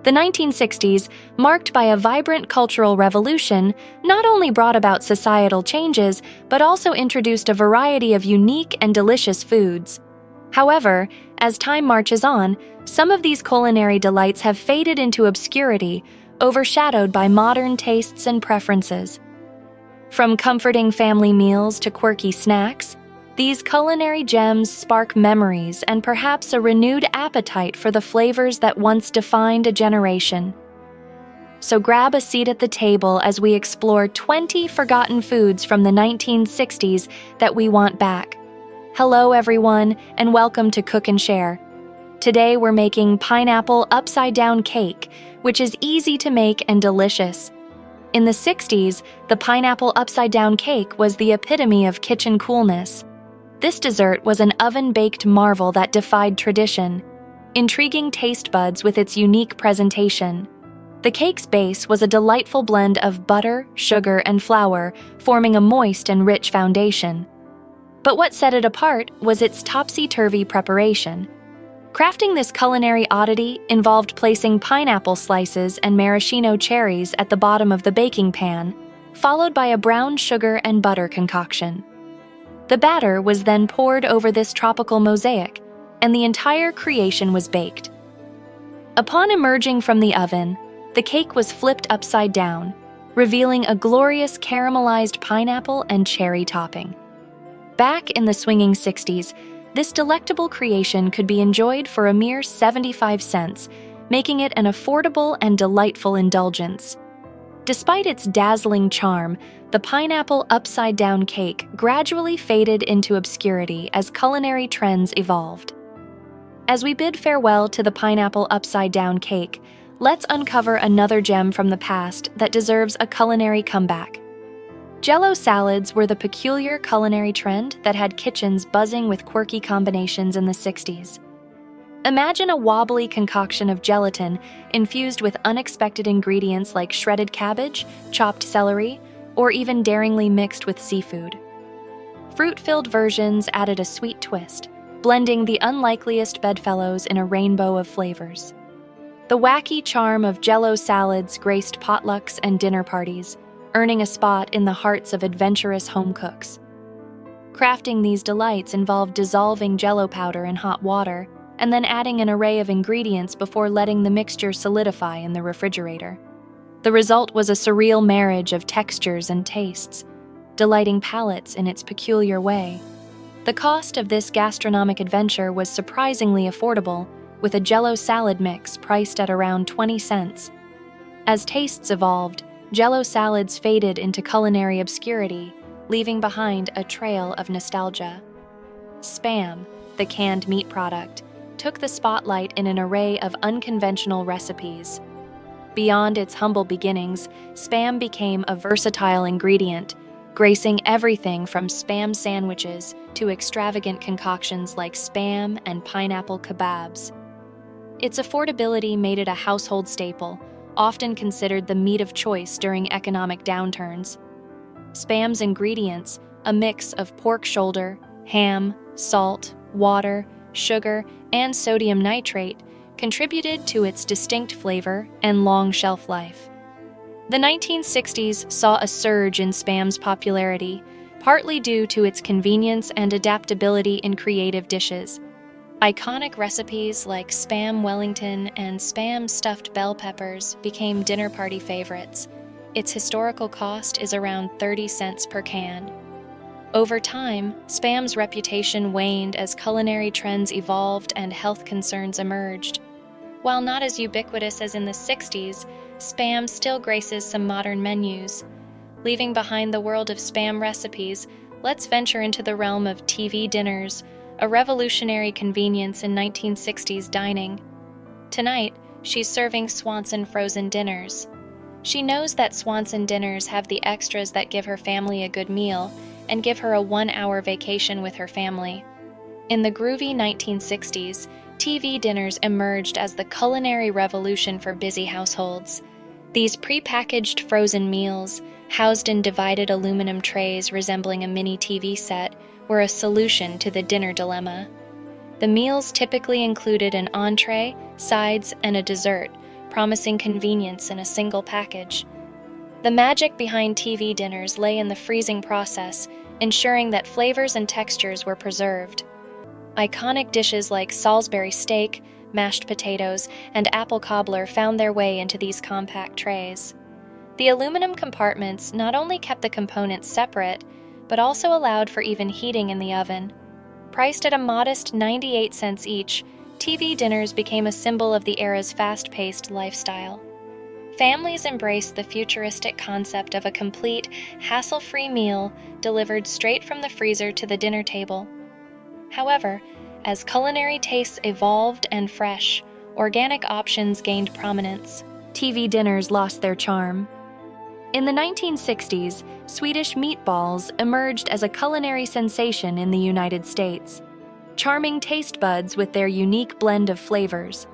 The 1960s, marked by a vibrant cultural revolution, not only brought about societal changes, but also introduced a variety of unique and delicious foods. However, as time marches on, some of these culinary delights have faded into obscurity, overshadowed by modern tastes and preferences. From comforting family meals to quirky snacks, these culinary gems spark memories and perhaps a renewed appetite for the flavors that once defined a generation. So grab a seat at the table as we explore 20 forgotten foods from the 1960s that we want back. Hello everyone, and welcome to Cook and Share. Today we're making pineapple upside-down cake, which is easy to make and delicious. In the 60s, the pineapple upside-down cake was the epitome of kitchen coolness. This dessert was an oven-baked marvel that defied tradition, intriguing taste buds with its unique presentation. The cake's base was a delightful blend of butter, sugar, and flour, forming a moist and rich foundation. But what set it apart was its topsy-turvy preparation. Crafting this culinary oddity involved placing pineapple slices and maraschino cherries at the bottom of the baking pan, followed by a brown sugar and butter concoction. The batter was then poured over this tropical mosaic, and the entire creation was baked. Upon emerging from the oven, the cake was flipped upside down, revealing a glorious caramelized pineapple and cherry topping. Back in the swinging 60s, this delectable creation could be enjoyed for a mere 75 cents, making it an affordable and delightful indulgence. Despite its dazzling charm, the pineapple upside-down cake gradually faded into obscurity as culinary trends evolved. As we bid farewell to the pineapple upside-down cake, let's uncover another gem from the past that deserves a culinary comeback. Jell-O salads were the peculiar culinary trend that had kitchens buzzing with quirky combinations in the 60s. Imagine a wobbly concoction of gelatin infused with unexpected ingredients like shredded cabbage, chopped celery, or even daringly mixed with seafood. Fruit-filled versions added a sweet twist, blending the unlikeliest bedfellows in a rainbow of flavors. The wacky charm of Jell-O salads graced potlucks and dinner parties, earning a spot in the hearts of adventurous home cooks. Crafting these delights involved dissolving Jell-O powder in hot water, and then adding an array of ingredients before letting the mixture solidify in the refrigerator. The result was a surreal marriage of textures and tastes, delighting palates in its peculiar way. The cost of this gastronomic adventure was surprisingly affordable, with a Jell-O salad mix priced at around 20 cents. As tastes evolved, Jell-O salads faded into culinary obscurity, leaving behind a trail of nostalgia. Spam, the canned meat product, took the spotlight in an array of unconventional recipes. Beyond its humble beginnings, Spam became a versatile ingredient, gracing everything from Spam sandwiches to extravagant concoctions like Spam and pineapple kebabs. Its affordability made it a household staple, often considered the meat of choice during economic downturns. Spam's ingredients, a mix of pork shoulder, ham, salt, water, sugar, and sodium nitrate, contributed to its distinct flavor and long shelf life. The 1960s saw a surge in Spam's popularity, partly due to its convenience and adaptability in creative dishes. Iconic recipes like Spam Wellington and Spam stuffed bell peppers became dinner party favorites. Its historical cost is around 30 cents per can. Over time, Spam's reputation waned as culinary trends evolved and health concerns emerged. While not as ubiquitous as in the 60s, Spam still graces some modern menus. Leaving behind the world of Spam recipes, let's venture into the realm of TV dinners, a revolutionary convenience in 1960s dining. Tonight, she's serving Swanson frozen dinners. She knows that Swanson dinners have the extras that give her family a good meal and give her a 1-hour vacation with her family. In the groovy 1960s, TV dinners emerged as the culinary revolution for busy households. These pre-packaged frozen meals, housed in divided aluminum trays resembling a mini TV set, were a solution to the dinner dilemma. The meals typically included an entree, sides, and a dessert, promising convenience in a single package. The magic behind TV dinners lay in the freezing process, ensuring that flavors and textures were preserved. Iconic dishes like Salisbury steak, mashed potatoes, and apple cobbler found their way into these compact trays. The aluminum compartments not only kept the components separate, but also allowed for even heating in the oven. Priced at a modest 98 cents each, TV dinners became a symbol of the era's fast-paced lifestyle. Families embraced the futuristic concept of a complete, hassle-free meal delivered straight from the freezer to the dinner table. However, as culinary tastes evolved and fresh, organic options gained prominence. TV dinners lost their charm. In the 1960s, Swedish meatballs emerged as a culinary sensation in the United States, charming taste buds with their unique blend of flavors.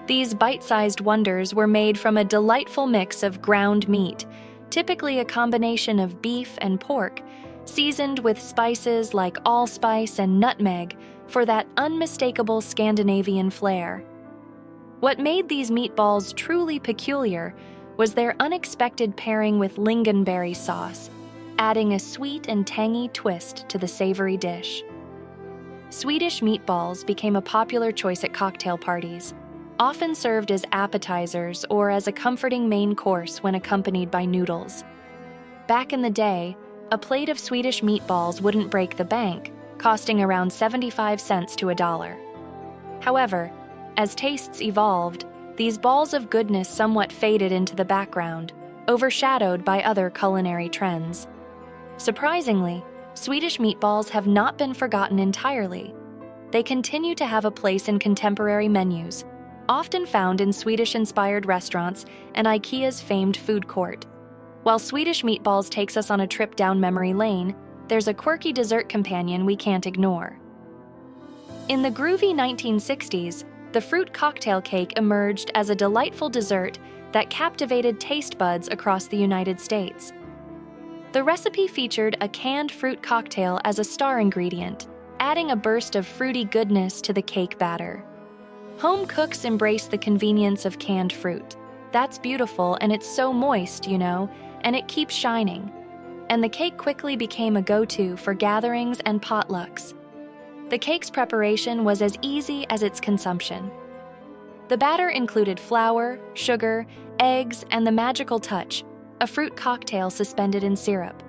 These bite-sized wonders were made from a delightful mix of ground meat, typically a combination of beef and pork, seasoned with spices like allspice and nutmeg for that unmistakable Scandinavian flair. What made these meatballs truly peculiar was their unexpected pairing with lingonberry sauce, adding a sweet and tangy twist to the savory dish. Swedish meatballs became a popular choice at cocktail parties, often served as appetizers or as a comforting main course when accompanied by noodles. Back in the day, a plate of Swedish meatballs wouldn't break the bank, costing around 75 cents to $1. However, as tastes evolved, these balls of goodness somewhat faded into the background, overshadowed by other culinary trends. Surprisingly, Swedish meatballs have not been forgotten entirely. They continue to have a place in contemporary menus, often found in Swedish-inspired restaurants and IKEA's famed food court. While Swedish meatballs takes us on a trip down memory lane, there's a quirky dessert companion we can't ignore. In the groovy 1960s, the fruit cocktail cake emerged as a delightful dessert that captivated taste buds across the United States. The recipe featured a canned fruit cocktail as a star ingredient, adding a burst of fruity goodness to the cake batter. Home cooks embrace the convenience of canned fruit. That's beautiful, and it's so moist, and it keeps shining. And the cake quickly became a go-to for gatherings and potlucks. The cake's preparation was as easy as its consumption. The batter included flour, sugar, eggs, and the magical touch, a fruit cocktail suspended in syrup.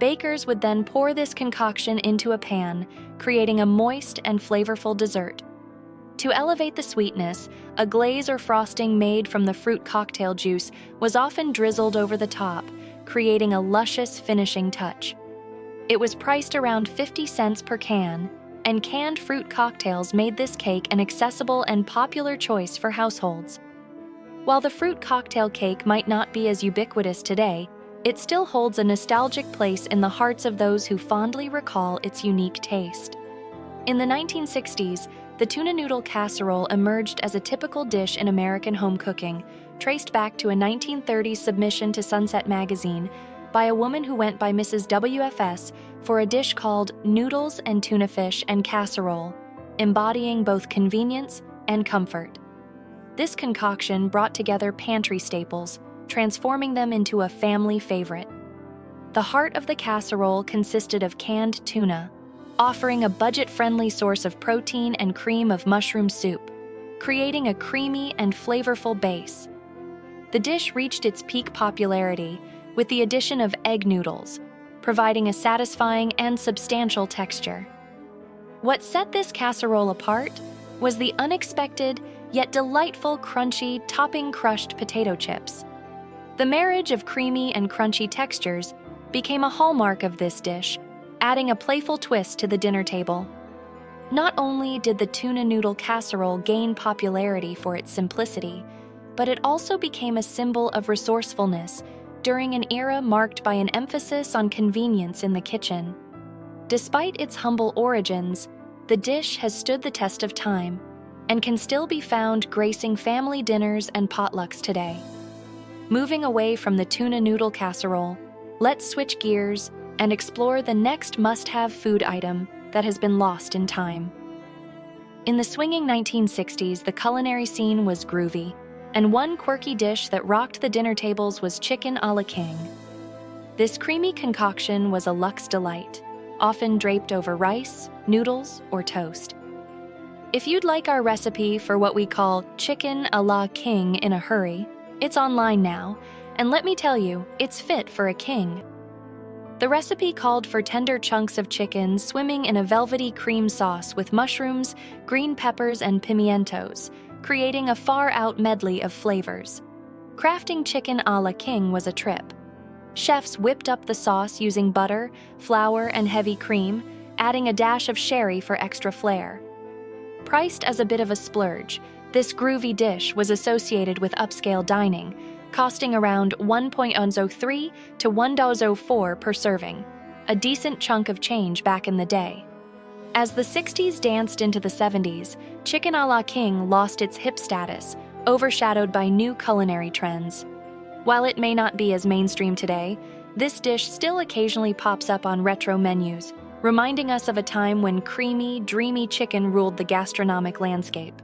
Bakers would then pour this concoction into a pan, creating a moist and flavorful dessert. To elevate the sweetness, a glaze or frosting made from the fruit cocktail juice was often drizzled over the top, creating a luscious finishing touch. It was priced around 50 cents per can, and canned fruit cocktails made this cake an accessible and popular choice for households. While the fruit cocktail cake might not be as ubiquitous today, it still holds a nostalgic place in the hearts of those who fondly recall its unique taste. In the 1960s, the tuna noodle casserole emerged as a typical dish in American home cooking, traced back to a 1930s submission to Sunset magazine by a woman who went by Mrs. WFS for a dish called Noodles and Tuna Fish and Casserole, embodying both convenience and comfort. This concoction brought together pantry staples, transforming them into a family favorite. The heart of the casserole consisted of canned tuna, offering a budget-friendly source of protein and cream of mushroom soup, creating a creamy and flavorful base. The dish reached its peak popularity with the addition of egg noodles, providing a satisfying and substantial texture. What set this casserole apart was the unexpected yet delightful crunchy topping crushed potato chips. The marriage of creamy and crunchy textures became a hallmark of this dish, adding a playful twist to the dinner table. Not only did the tuna noodle casserole gain popularity for its simplicity, but it also became a symbol of resourcefulness during an era marked by an emphasis on convenience in the kitchen. Despite its humble origins, the dish has stood the test of time and can still be found gracing family dinners and potlucks today. Moving away from the tuna noodle casserole, let's switch gears and explore the next must-have food item that has been lost in time. In the swinging 1960s, the culinary scene was groovy. And one quirky dish that rocked the dinner tables was chicken a la king. This creamy concoction was a luxe delight, often draped over rice, noodles, or toast. If you'd like our recipe for what we call chicken a la king in a hurry, it's online now, and let me tell you, it's fit for a king. The recipe called for tender chunks of chicken swimming in a velvety cream sauce with mushrooms, green peppers, and pimientos, creating a far-out medley of flavors. Crafting chicken a la king was a trip. Chefs whipped up the sauce using butter, flour, and heavy cream, adding a dash of sherry for extra flair. Priced as a bit of a splurge, this groovy dish was associated with upscale dining, costing around $1.03 to $1.04 per serving, a decent chunk of change back in the day. As the 60s danced into the 70s, chicken a la king lost its hip status, overshadowed by new culinary trends. While it may not be as mainstream today, this dish still occasionally pops up on retro menus, reminding us of a time when creamy, dreamy chicken ruled the gastronomic landscape.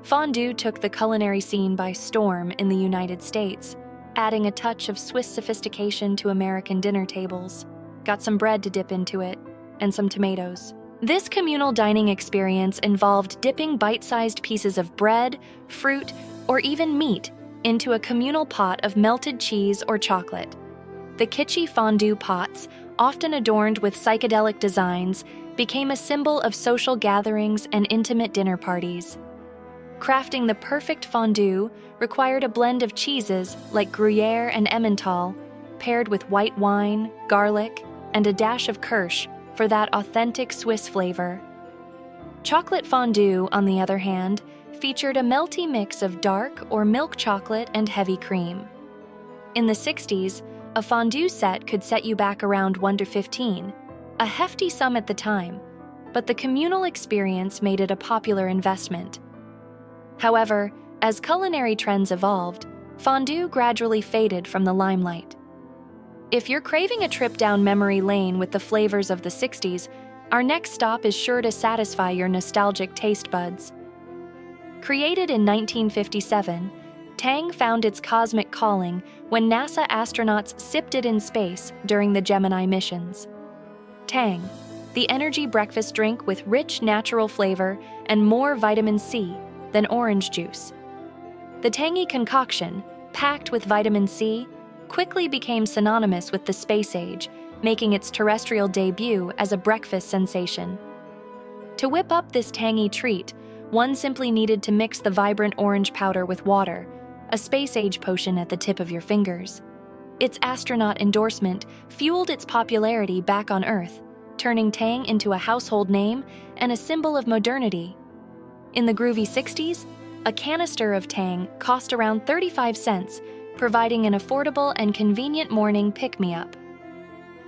Fondue took the culinary scene by storm in the United States, adding a touch of Swiss sophistication to American dinner tables. Got some bread to dip into it, and some tomatoes. This communal dining experience involved dipping bite-sized pieces of bread, fruit, or even meat into a communal pot of melted cheese or chocolate. The kitschy fondue pots, often adorned with psychedelic designs, became a symbol of social gatherings and intimate dinner parties. Crafting the perfect fondue required a blend of cheeses like Gruyere and Emmental, paired with white wine, garlic, and a dash of kirsch for that authentic Swiss flavor. Chocolate fondue, on the other hand, featured a melty mix of dark or milk chocolate and heavy cream. In the 60s, a fondue set could set you back around $1 to $15, a hefty sum at the time, but the communal experience made it a popular investment. However, as culinary trends evolved, fondue gradually faded from the limelight. If you're craving a trip down memory lane with the flavors of the 60s, our next stop is sure to satisfy your nostalgic taste buds. Created in 1957, Tang found its cosmic calling when NASA astronauts sipped it in space during the Gemini missions. Tang, the energy breakfast drink with rich natural flavor and more vitamin C than orange juice. The tangy concoction, packed with vitamin C, quickly became synonymous with the space age, making its terrestrial debut as a breakfast sensation. To whip up this tangy treat, one simply needed to mix the vibrant orange powder with water, a space-age potion at the tip of your fingers. Its astronaut endorsement fueled its popularity back on Earth, turning Tang into a household name and a symbol of modernity. In the groovy 60s, a canister of Tang cost around 35 cents, providing an affordable and convenient morning pick-me-up.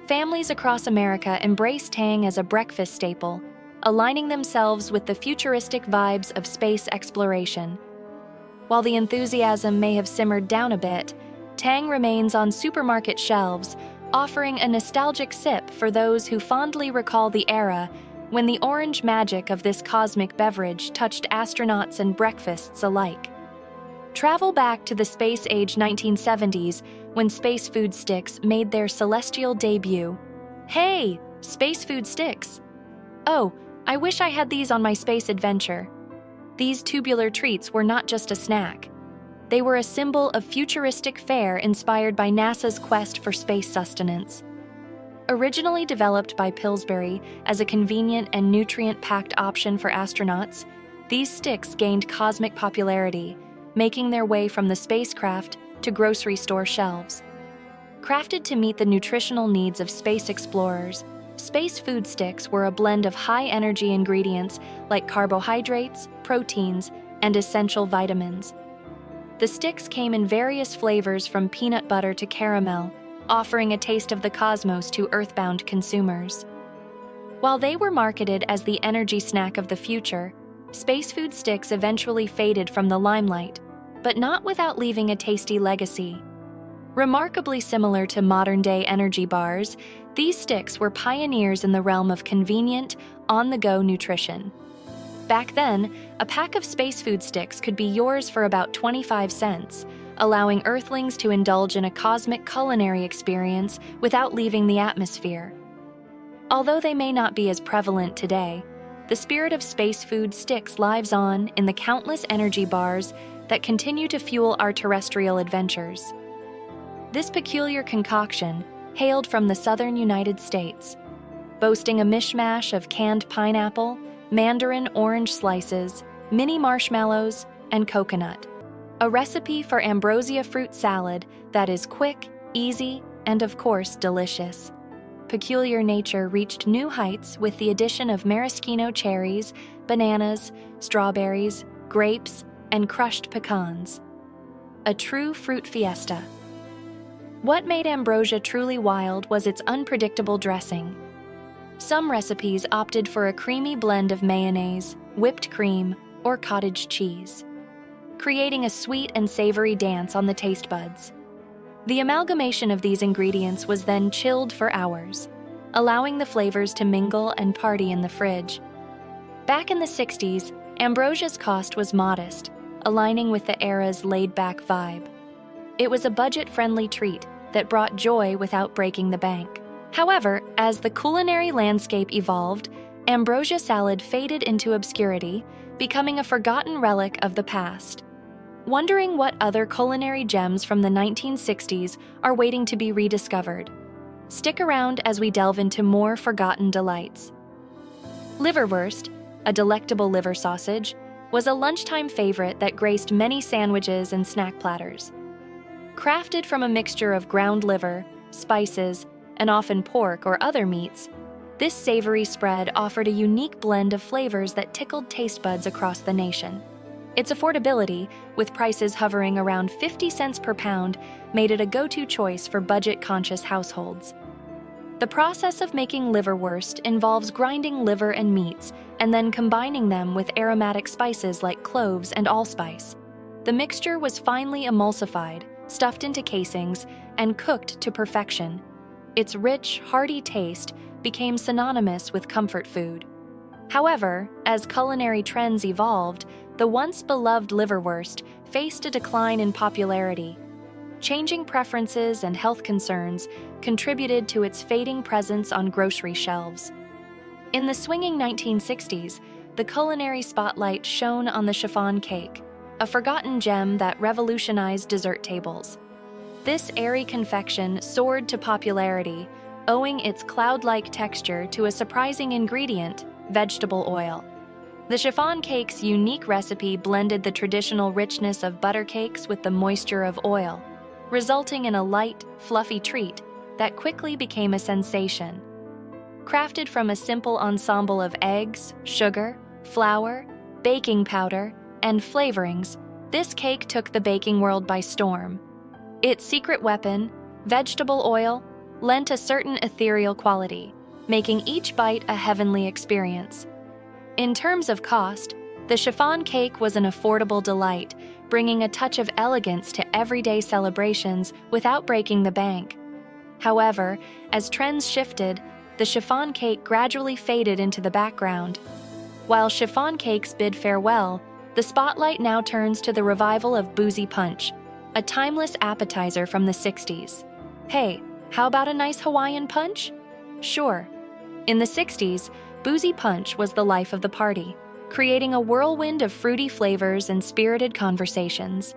Families across America embrace Tang as a breakfast staple, aligning themselves with the futuristic vibes of space exploration. While the enthusiasm may have simmered down a bit, Tang remains on supermarket shelves, offering a nostalgic sip for those who fondly recall the era when the orange magic of this cosmic beverage touched astronauts and breakfasts alike. Travel back to the space-age 1970s when space food sticks made their celestial debut. Hey, space food sticks! Oh, I wish I had these on my space adventure. These tubular treats were not just a snack. They were a symbol of futuristic fare inspired by NASA's quest for space sustenance. Originally developed by Pillsbury as a convenient and nutrient-packed option for astronauts, these sticks gained cosmic popularity, making their way from the spacecraft to grocery store shelves. Crafted to meet the nutritional needs of space explorers, space food sticks were a blend of high-energy ingredients like carbohydrates, proteins, and essential vitamins. The sticks came in various flavors from peanut butter to caramel, offering a taste of the cosmos to earthbound consumers. While they were marketed as the energy snack of the future, space food sticks eventually faded from the limelight, but not without leaving a tasty legacy. Remarkably similar to modern-day energy bars, these sticks were pioneers in the realm of convenient, on-the-go nutrition. Back then, a pack of space food sticks could be yours for about 25 cents, allowing Earthlings to indulge in a cosmic culinary experience without leaving the atmosphere. Although they may not be as prevalent today, the spirit of space food sticks lives on in the countless energy bars that continue to fuel our terrestrial adventures. This peculiar concoction hailed from the southern United States, boasting a mishmash of canned pineapple, mandarin orange slices, mini marshmallows, and coconut. A recipe for ambrosia fruit salad that is quick, easy, and of course delicious. Peculiar nature reached new heights with the addition of maraschino cherries, bananas, strawberries, grapes, and crushed pecans. A true fruit fiesta. What made ambrosia truly wild was its unpredictable dressing. Some recipes opted for a creamy blend of mayonnaise, whipped cream, or cottage cheese, creating a sweet and savory dance on the taste buds. The amalgamation of these ingredients was then chilled for hours, allowing the flavors to mingle and party in the fridge. Back in the 60s, ambrosia's cost was modest, aligning with the era's laid-back vibe. It was a budget-friendly treat that brought joy without breaking the bank. However, as the culinary landscape evolved, ambrosia salad faded into obscurity, becoming a forgotten relic of the past. Wondering what other culinary gems from the 1960s are waiting to be rediscovered? Stick around as we delve into more forgotten delights. Liverwurst, a delectable liver sausage, was a lunchtime favorite that graced many sandwiches and snack platters. Crafted from a mixture of ground liver, spices, and often pork or other meats, this savory spread offered a unique blend of flavors that tickled taste buds across the nation. Its affordability, with prices hovering around 50 cents per pound, made it a go-to choice for budget-conscious households. The process of making liverwurst involves grinding liver and meats and then combining them with aromatic spices like cloves and allspice. The mixture was finely emulsified, stuffed into casings, and cooked to perfection. Its rich, hearty taste became synonymous with comfort food. However, as culinary trends evolved, the once beloved liverwurst faced a decline in popularity. Changing preferences and health concerns contributed to its fading presence on grocery shelves. In the swinging 1960s, the culinary spotlight shone on the chiffon cake, a forgotten gem that revolutionized dessert tables. This airy confection soared to popularity, owing its cloud-like texture to a surprising ingredient, vegetable oil. The chiffon cake's unique recipe blended the traditional richness of butter cakes with the moisture of oil, resulting in a light, fluffy treat that quickly became a sensation. Crafted from a simple ensemble of eggs, sugar, flour, baking powder, and flavorings, this cake took the baking world by storm. Its secret weapon, vegetable oil, lent a certain ethereal quality, making each bite a heavenly experience. In terms of cost, the chiffon cake was an affordable delight, bringing a touch of elegance to everyday celebrations without breaking the bank. However, as trends shifted, the chiffon cake gradually faded into the background. While chiffon cakes bid farewell, the spotlight now turns to the revival of boozy punch, a timeless appetizer from the 60s. Hey, how about a nice Hawaiian punch? Sure. In the 60s, boozy punch was the life of the party, creating a whirlwind of fruity flavors and spirited conversations.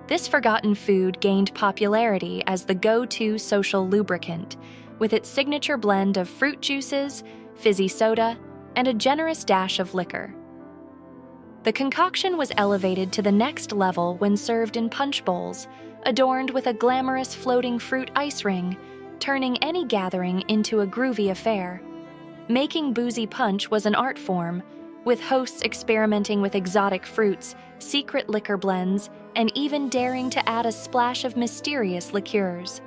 This forgotten food gained popularity as the go-to social lubricant, with its signature blend of fruit juices, fizzy soda, and a generous dash of liquor. The concoction was elevated to the next level when served in punch bowls, adorned with a glamorous floating fruit ice ring, turning any gathering into a groovy affair. Making boozy punch was an art form, with hosts experimenting with exotic fruits, secret liquor blends, and even daring to add a splash of mysterious liqueurs.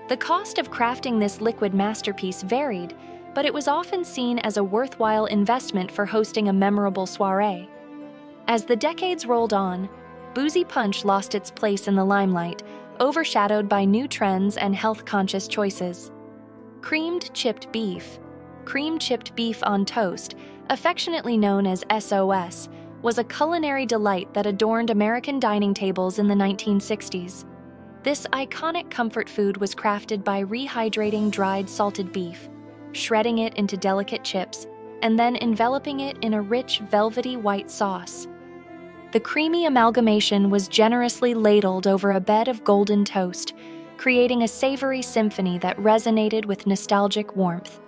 The cost of crafting this liquid masterpiece varied, but it was often seen as a worthwhile investment for hosting a memorable soiree. As the decades rolled on, boozy punch lost its place in the limelight, overshadowed by new trends and health-conscious choices. Cream chipped beef on toast, affectionately known as SOS, was a culinary delight that adorned American dining tables in the 1960s. This iconic comfort food was crafted by rehydrating dried salted beef, shredding it into delicate chips, and then enveloping it in a rich, velvety white sauce. The creamy amalgamation was generously ladled over a bed of golden toast, creating a savory symphony that resonated with nostalgic warmth.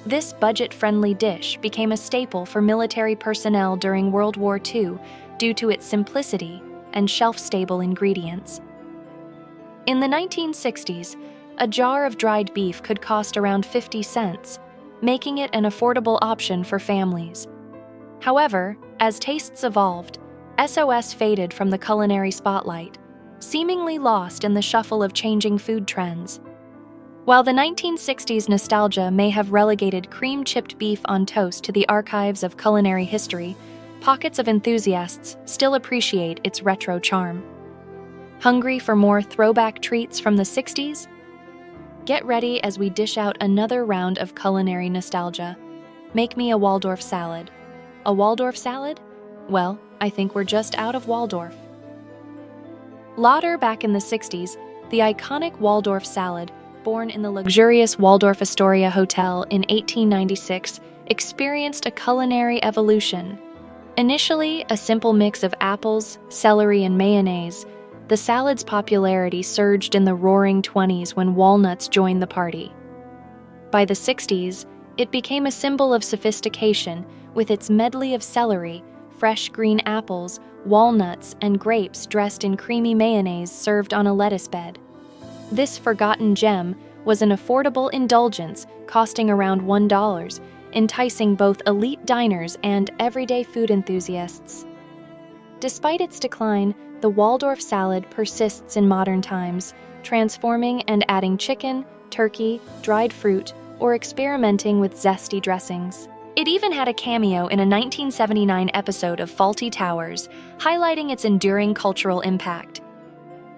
This budget-friendly dish became a staple for military personnel during World War II due to its simplicity and shelf-stable ingredients. In the 1960s, a jar of dried beef could cost around 50 cents, making it an affordable option for families. However, as tastes evolved, SOS faded from the culinary spotlight, seemingly lost in the shuffle of changing food trends. While the 1960s nostalgia may have relegated cream-chipped beef on toast to the archives of culinary history, pockets of enthusiasts still appreciate its retro charm. Hungry for more throwback treats from the 60s? Get ready as we dish out another round of culinary nostalgia. Make me a Waldorf salad. A Waldorf salad? Well, I think we're just out of Waldorf. Lauder back in the 60s, the iconic Waldorf salad, born in the luxurious Waldorf Astoria Hotel in 1896, experienced a culinary evolution. Initially a simple mix of apples, celery, and mayonnaise, the salad's popularity surged in the roaring 20s when walnuts joined the party. By the 60s, it became a symbol of sophistication with its medley of celery, fresh green apples, walnuts, and grapes dressed in creamy mayonnaise served on a lettuce bed. This forgotten gem was an affordable indulgence costing around $1, enticing both elite diners and everyday food enthusiasts. Despite its decline, the Waldorf salad persists in modern times, transforming and adding chicken, turkey, dried fruit, or experimenting with zesty dressings. It even had a cameo in a 1979 episode of Fawlty Towers, highlighting its enduring cultural impact.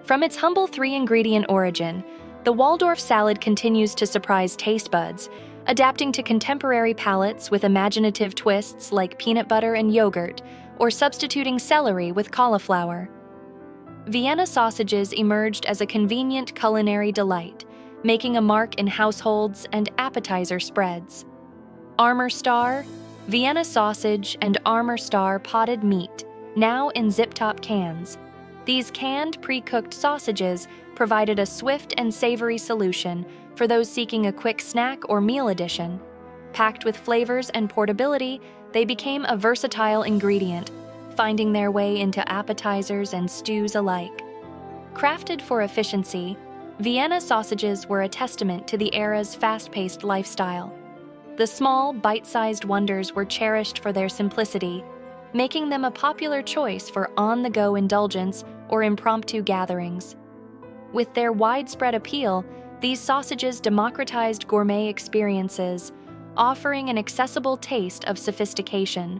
From its humble 3-ingredient origin, the Waldorf salad continues to surprise taste buds, adapting to contemporary palates with imaginative twists like peanut butter and yogurt, or substituting celery with cauliflower. Vienna sausages emerged as a convenient culinary delight, making a mark in households and appetizer spreads. Armour Star, Vienna sausage, and Armour Star potted meat, now in zip-top cans. These canned, pre-cooked sausages provided a swift and savory solution for those seeking a quick snack or meal addition. Packed with flavors and portability, they became a versatile ingredient, finding their way into appetizers and stews alike. Crafted for efficiency, Vienna sausages were a testament to the era's fast-paced lifestyle. The small, bite-sized wonders were cherished for their simplicity, making them a popular choice for on-the-go indulgence or impromptu gatherings. With their widespread appeal, these sausages democratized gourmet experiences, offering an accessible taste of sophistication.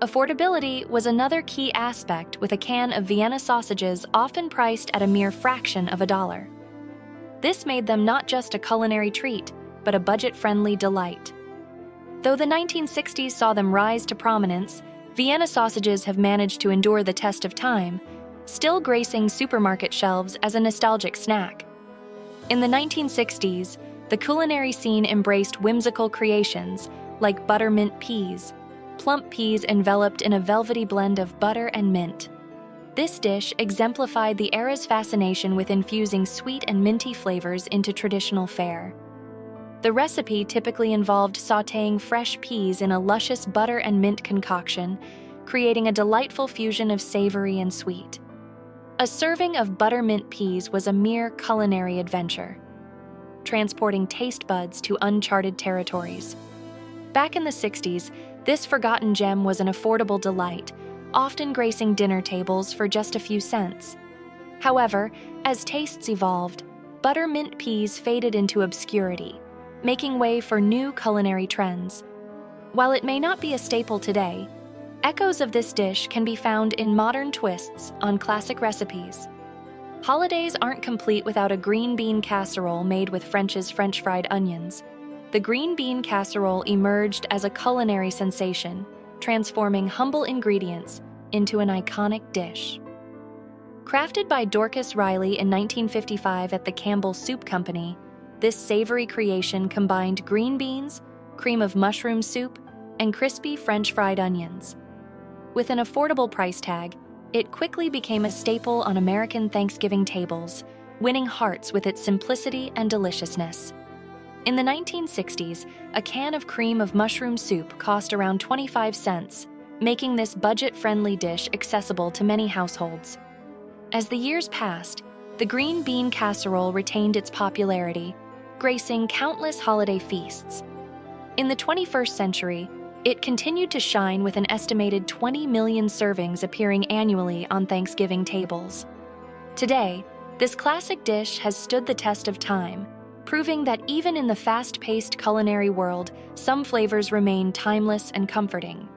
Affordability was another key aspect, with a can of Vienna sausages often priced at a mere fraction of $1. This made them not just a culinary treat, but a budget-friendly delight. Though the 1960s saw them rise to prominence, Vienna sausages have managed to endure the test of time, still gracing supermarket shelves as a nostalgic snack. In the 1960s, the culinary scene embraced whimsical creations like buttermint peas, plump peas enveloped in a velvety blend of butter and mint. This dish exemplified the era's fascination with infusing sweet and minty flavors into traditional fare. The recipe typically involved sautéing fresh peas in a luscious butter and mint concoction, creating a delightful fusion of savory and sweet. A serving of buttermint peas was a mere culinary adventure, transporting taste buds to uncharted territories. Back in the 60s, this forgotten gem was an affordable delight, often gracing dinner tables for just a few cents. However, as tastes evolved, buttermint peas faded into obscurity, making way for new culinary trends. While it may not be a staple today, echoes of this dish can be found in modern twists on classic recipes. Holidays aren't complete without a green bean casserole made with French's French fried onions. the green bean casserole emerged as a culinary sensation, transforming humble ingredients into an iconic dish. Crafted by Dorcas Riley in 1955 at the Campbell Soup Company, this savory creation combined green beans, cream of mushroom soup, and crispy French fried onions. With an affordable price tag, it quickly became a staple on American Thanksgiving tables, winning hearts with its simplicity and deliciousness. In the 1960s, a can of cream of mushroom soup cost around 25 cents, making this budget-friendly dish accessible to many households. As the years passed, the green bean casserole retained its popularity, gracing countless holiday feasts. In the 21st century, it continued to shine with an estimated 20 million servings appearing annually on Thanksgiving tables. Today, this classic dish has stood the test of time, proving that even in the fast-paced culinary world, some flavors remain timeless and comforting.